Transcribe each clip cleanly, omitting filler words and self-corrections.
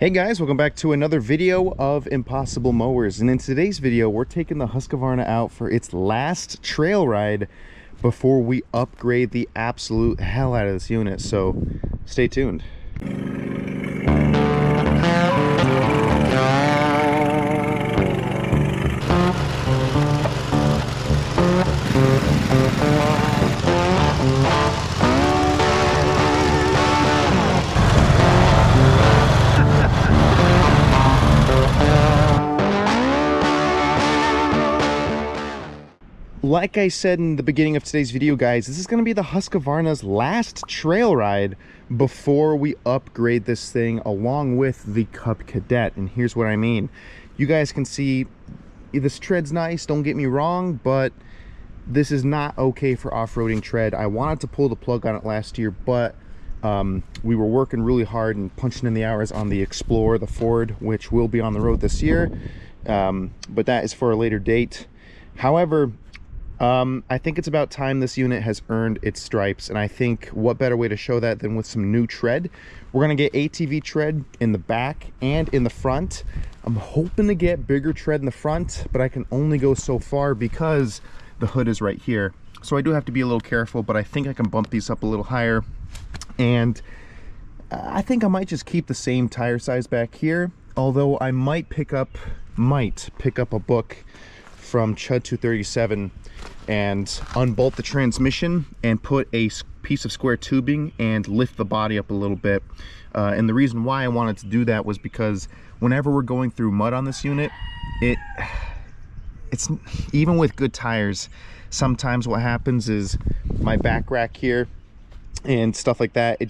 Hey guys, welcome back to another video of Impossible Mowers. And in today's video, we're taking the Husqvarna out for its last trail ride before we upgrade the absolute hell out of this unit. So stay tuned. Like I said in the beginning of today's video, guys, this is going to be the Husqvarna's last trail ride before we upgrade this thing along with the Cub Cadet. And here's what I mean. You guys can see this tread's nice, don't get me wrong, but this is not okay for off-roading tread. I wanted to pull the plug on it last year, but we were working really hard and punching in the hours on the Explorer, the Ford, which will be on the road this year, but that is for a later date. However, I think it's about time this unit has earned its stripes, and I think what better way to show that than with some new tread. We're gonna get ATV tread in the back and in the front. I'm hoping to get bigger tread in the front, but I can only go so far because the hood is right here. So I do have to be a little careful, but I think I can bump these up a little higher. And I think I might just keep the same tire size back here, although I might pick up a book from Chud 237 and unbolt the transmission and put a piece of square tubing and lift the body up a little bit. And the reason why I wanted to do that was because whenever we're going through mud on this unit, it's even with good tires, sometimes what happens is my back rack here and stuff like that, it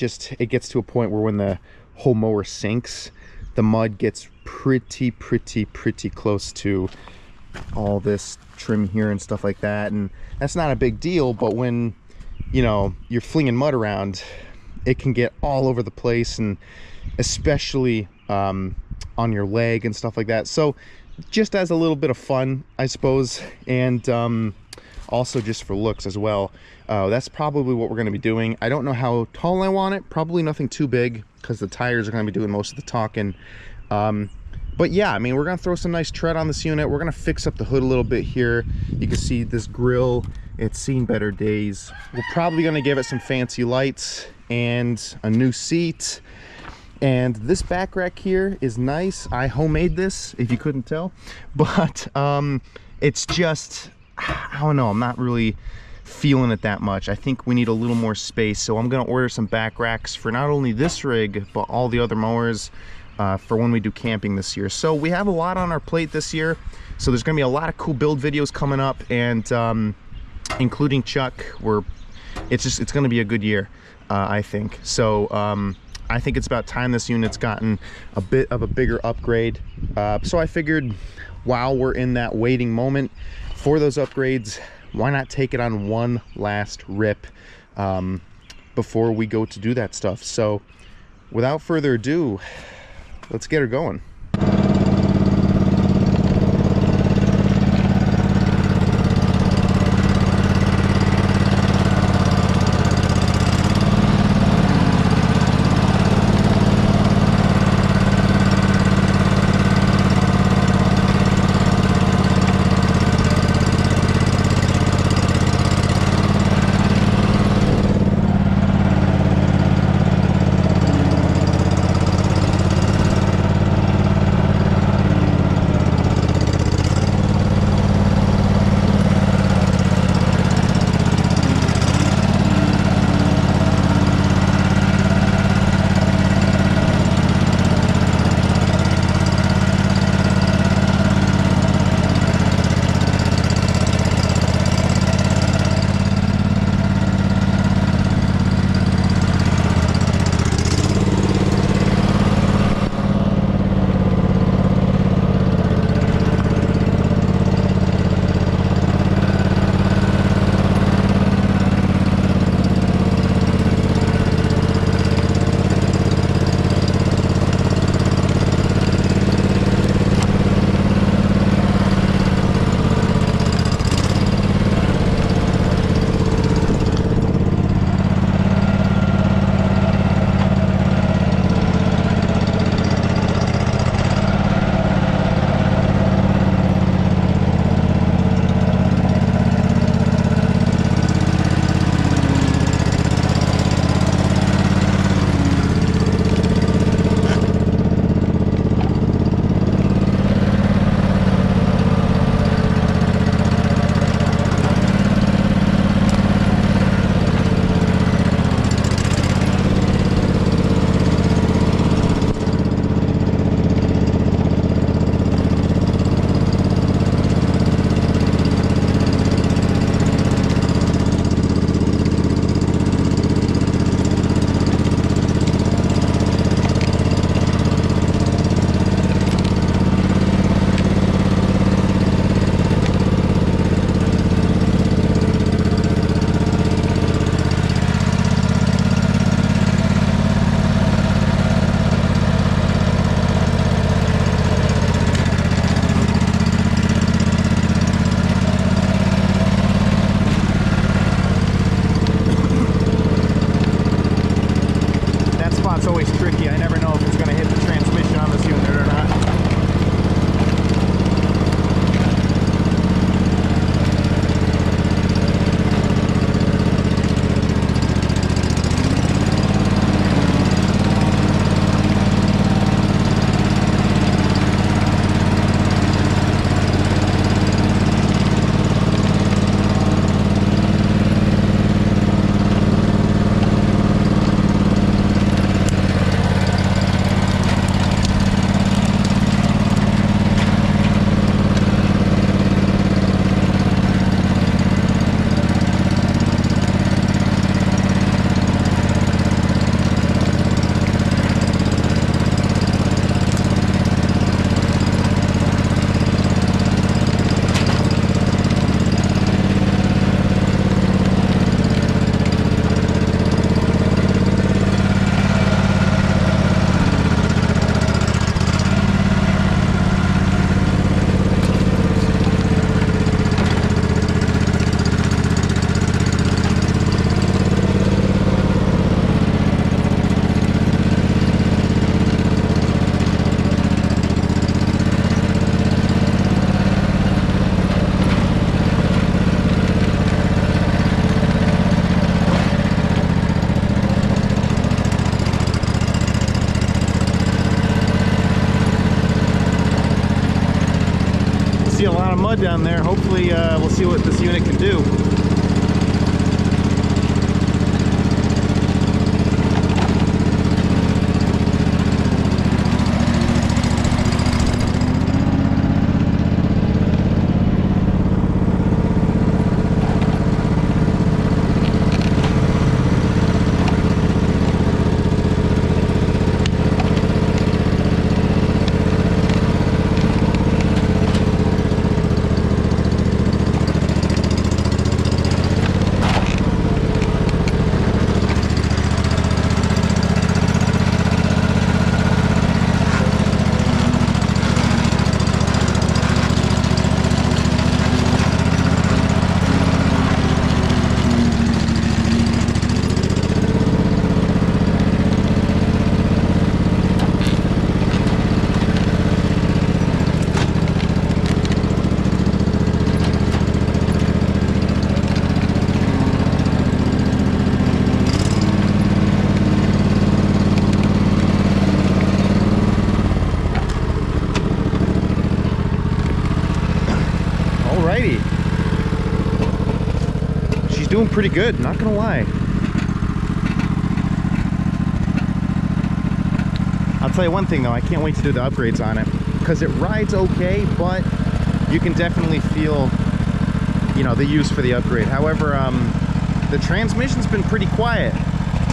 gets to a point where when the whole mower sinks, the mud gets pretty close to all this trim here and stuff like that, and that's not a big deal. But when you're flinging mud around, it can get all over the place, and especially on your leg and stuff like that. So just as a little bit of fun, I suppose, and also just for looks as well, that's probably what we're going to be doing. I don't know how tall I want it, probably nothing too big because the tires are going to be doing most of the talking. But yeah, I mean, we're gonna throw some nice tread on this unit. We're gonna fix up the hood a little bit here. You can see this grill, it's seen better days. We're probably gonna give it some fancy lights and a new seat. And this back rack here is nice. I homemade this, if you couldn't tell. But it's just, I don't know, I'm not really feeling it that much. I think we need a little more space. So I'm gonna order some back racks for not only this rig, but all the other mowers. For when we do camping this year. So we have a lot on our plate this year, so there's gonna be a lot of cool build videos coming up, and including Chuck, it's gonna be a good year, I think. So I think it's about time this unit's gotten a bit of a bigger upgrade. So I figured while we're in that waiting moment for those upgrades, why not take it on one last rip before we go to do that stuff. So without further ado, let's get her going. see a lot of mud down there. Hopefully we'll see what this unit can do. She's doing pretty good, not gonna lie. I'll tell you one thing though, I can't wait to do the upgrades on it, because it rides okay, but you can definitely feel, you know, the use for the upgrade. However, the transmission's been pretty quiet.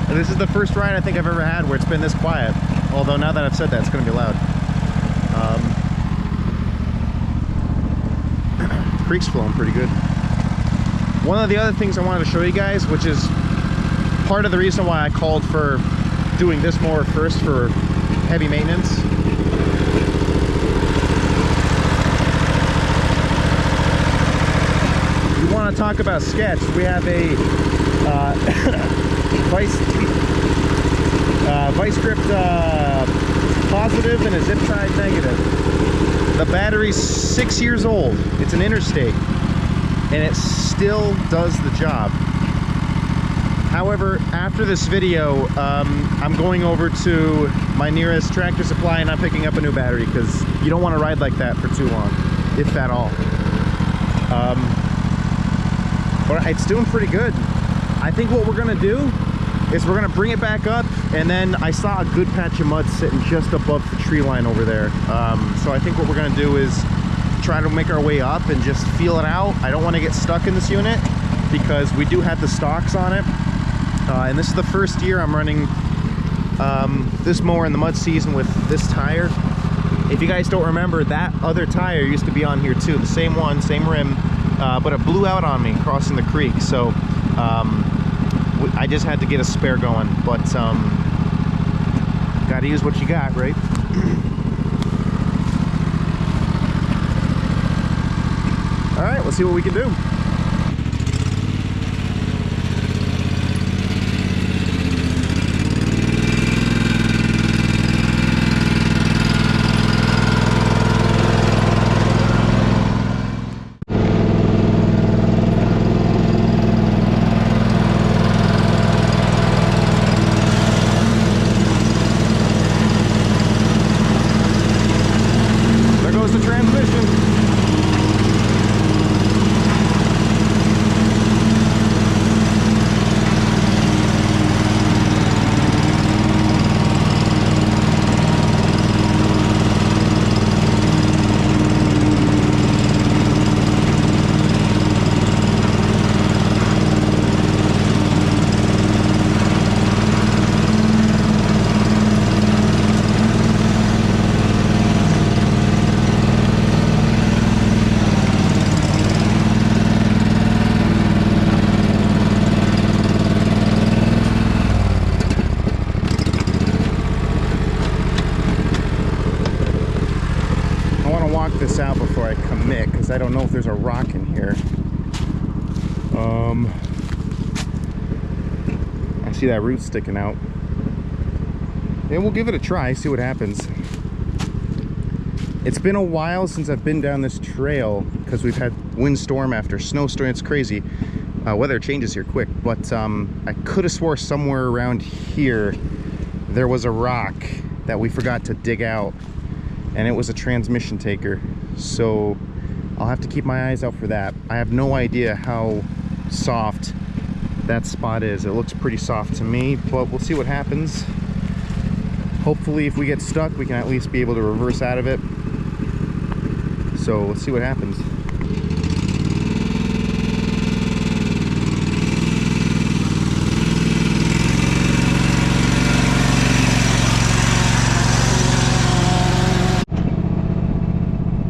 This is the first ride I think I've ever had where it's been this quiet. Although now that I've said that, it's gonna be loud. Creek's flowing pretty good. One of the other things I wanted to show you guys, which is part of the reason why I called for doing this mower first for heavy maintenance. You want to talk about sketch? We have a vice grip positive and a zip tie negative. The battery's 6 years old. It's an Interstate, and it still does the job. However, after this video, I'm going over to my nearest Tractor Supply and I'm picking up a new battery, because you don't want to ride like that for too long, if at all. But it's doing pretty good. I think what we're gonna do is we're gonna bring it back up, and then I saw a good patch of mud sitting just above the tree line over there. So I think what we're gonna do is try to make our way up and just feel it out. I don't want to get stuck in this unit because we do have the stocks on it, and this is the first year I'm running this mower in the mud season with this tire. If you guys don't remember, that other tire used to be on here too, the same one, same rim, but it blew out on me crossing the creek, so I just had to get a spare going. But gotta use what you got, right? All right, let's see what we can do. There goes the transmission. Walk this out before I commit, because I don't know if there's a rock in here. I see that root sticking out, and we'll give it a try, see what happens. It's been a while since I've been down this trail because we've had windstorm after snowstorm. It's crazy. Weather changes here quick, but I could have swore somewhere around here there was a rock that we forgot to dig out, and it was a transmission taker. So I'll have to keep my eyes out for that. I have no idea how soft that spot is. It looks pretty soft to me, but we'll see what happens. Hopefully if we get stuck, we can at least be able to reverse out of it. So let's see what happens.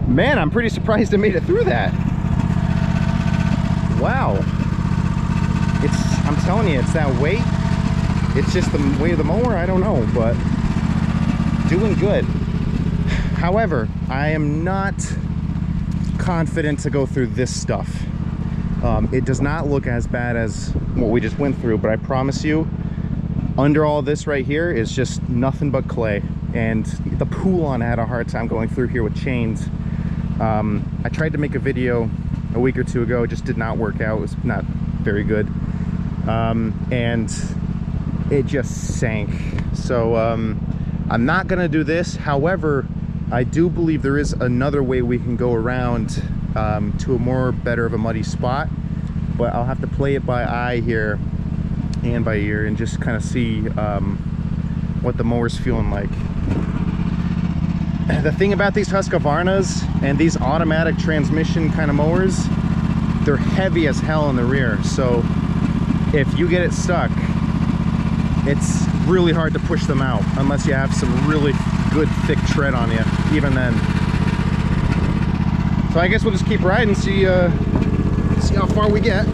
Man, I'm pretty surprised I made it through that. Wow. I'm telling you, it's that weight. It's just the weight of the mower, I don't know, but doing good. However, I am not confident to go through this stuff. It does not look as bad as what we just went through, but I promise you, under all this right here is just nothing but clay. And the Poolon had a hard time going through here with chains. I tried to make a video a week or two ago. It just did not work out. It was not very good. And it just sank. So I'm not gonna do this. However, I do believe there is another way we can go around to a more better of a muddy spot, but I'll have to play it by eye here and by ear and just kind of see what the mower's feeling like. The thing about these Husqvarnas and these automatic transmission kind of mowers, they're heavy as hell in the rear. So if you get it stuck, it's really hard to push them out unless you have some really good thick tread on you, even then. So I guess we'll just keep riding, see how far we get.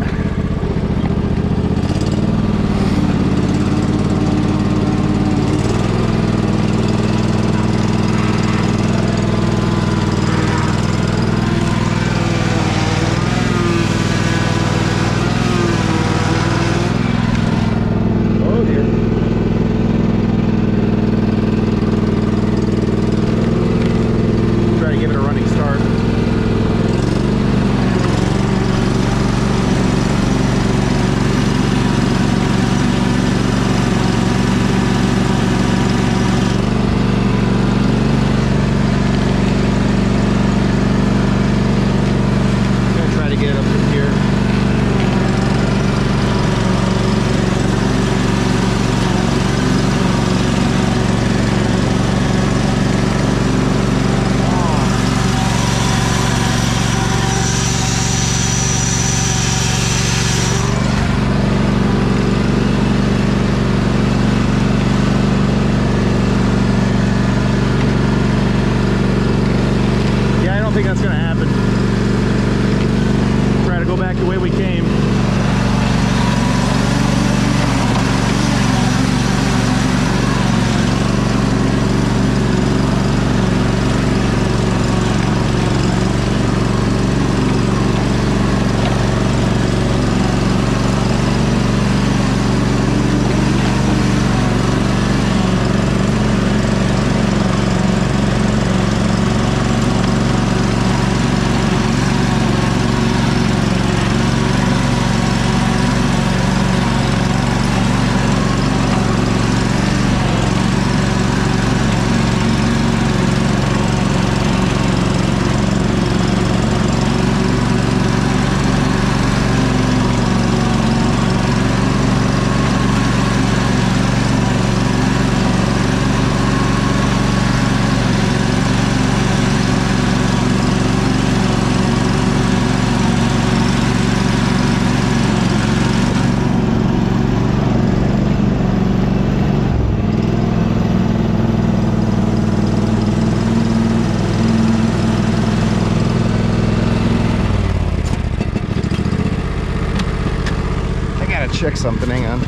Check something, hang on.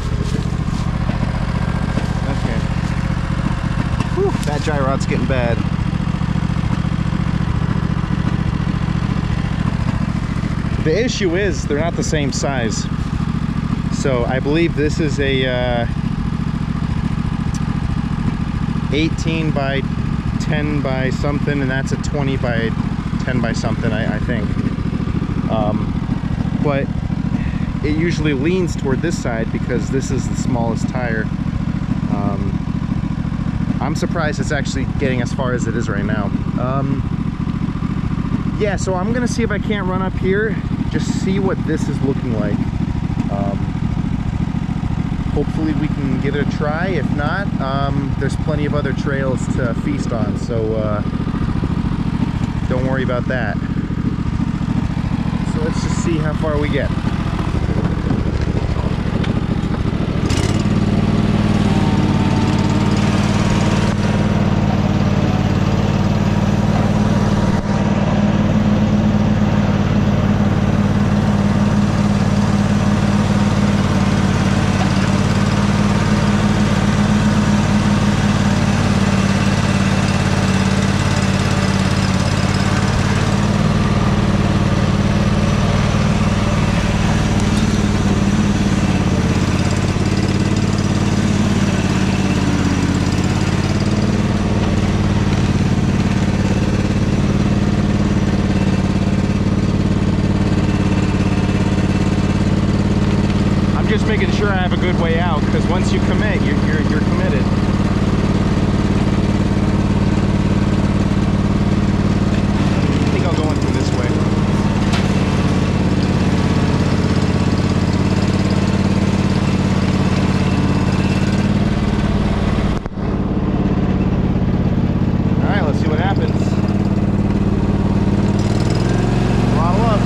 Okay. Whew, that dry rod's getting bad. The issue is they're not the same size. So I believe this is a 18 by 10 by something, and that's a 20 by 10 by something, I think. But it usually leans toward this side because this is the smallest tire. I'm surprised it's actually getting as far as it is right now. Yeah, so I'm gonna see if I can't run up here, just see what this is looking like. Hopefully we can give it a try. If not, there's plenty of other trails to feast on, so don't worry about that. So let's just see how far we get. Just making sure I have a good way out, because once you commit, you're committed. I think I'll go in through this way. All right, let's see what happens. Throttle up.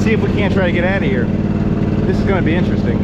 See if we can't try to get out of here. This is going to be interesting.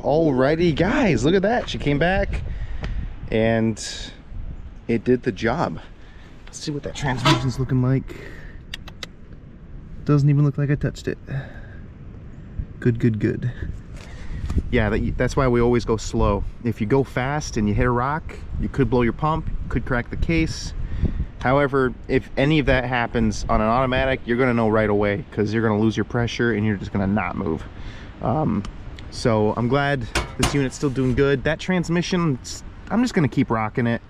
Alrighty guys, look at that. She came back and it did the job. Let's see what that transmission's looking like. Doesn't even look like I touched it. Good, good, good. Yeah, that's why we always go slow. If you go fast and you hit a rock, you could blow your pump, could crack the case. However, if any of that happens on an automatic, you're gonna know right away because you're gonna lose your pressure and you're just gonna not move. So I'm glad this unit's still doing good. That transmission, I'm just gonna keep rocking it.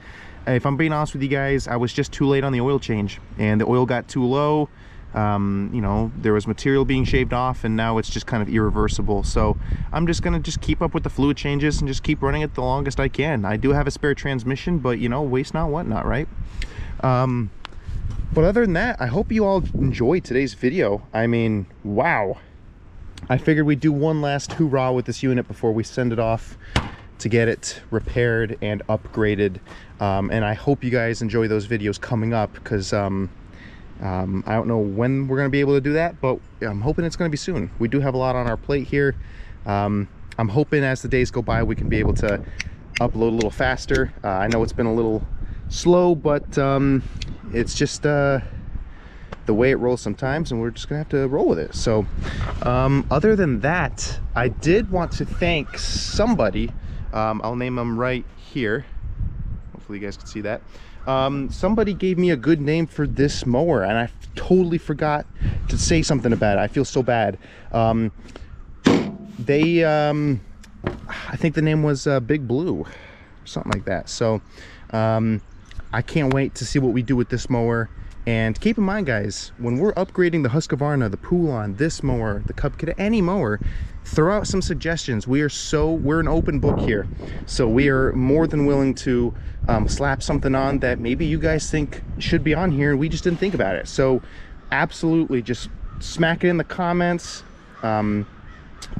If I'm being honest with you guys, I was just too late on the oil change and the oil got too low. You know, there was material being shaved off and now it's just kind of irreversible. So I'm just gonna keep up with the fluid changes and just keep running it the longest I can. I do have a spare transmission, but you know, waste not, want not, right? But other than that, I hope you all enjoyed today's video. I mean, wow. I figured we'd do one last hoorah with this unit before we send it off to get it repaired and upgraded. And I hope you guys enjoy those videos coming up because I don't know when we're going to be able to do that, but I'm hoping it's going to be soon. We do have a lot on our plate here. I'm hoping as the days go by we can be able to upload a little faster. I know it's been a little slow, but it's just the way it rolls sometimes, and we're just gonna have to roll with it. So other than that, I did want to thank somebody. I'll name them right here. Hopefully you guys can see that. Somebody gave me a good name for this mower and I totally forgot to say something about it. I feel so bad. They I think the name was Big Blue, something like that. So I can't wait to see what we do with this mower. And keep in mind guys, when we're upgrading the Husqvarna, the Poulon, this mower, the Cub Kit, any mower, throw out some suggestions. We're an open book here, so we are more than willing to slap something on that maybe you guys think should be on here and we just didn't think about it. So absolutely just smack it in the comments. You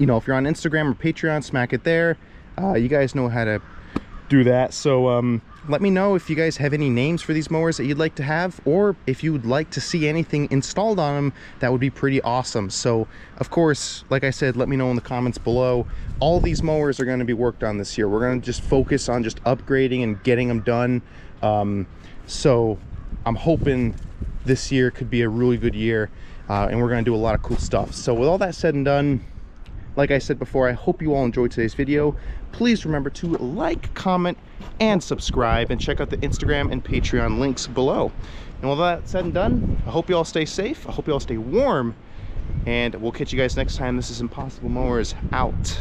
know, if you're on Instagram or Patreon, smack it there. You guys know how to do that. So let me know if you guys have any names for these mowers that you'd like to have, or if you would like to see anything installed on them. That would be pretty awesome. So of course, like I said, let me know in the comments below. All these mowers are going to be worked on this year. We're going to just focus on just upgrading and getting them done. So I'm hoping this year could be a really good year, and we're going to do a lot of cool stuff. So with all that said and done, like I said before, I hope you all enjoyed today's video. Please remember to like, comment, and subscribe, and check out the Instagram and Patreon links below. And with all that said and done, I hope you all stay safe. I hope you all stay warm, and we'll catch you guys next time. This is Impossible Mowers out.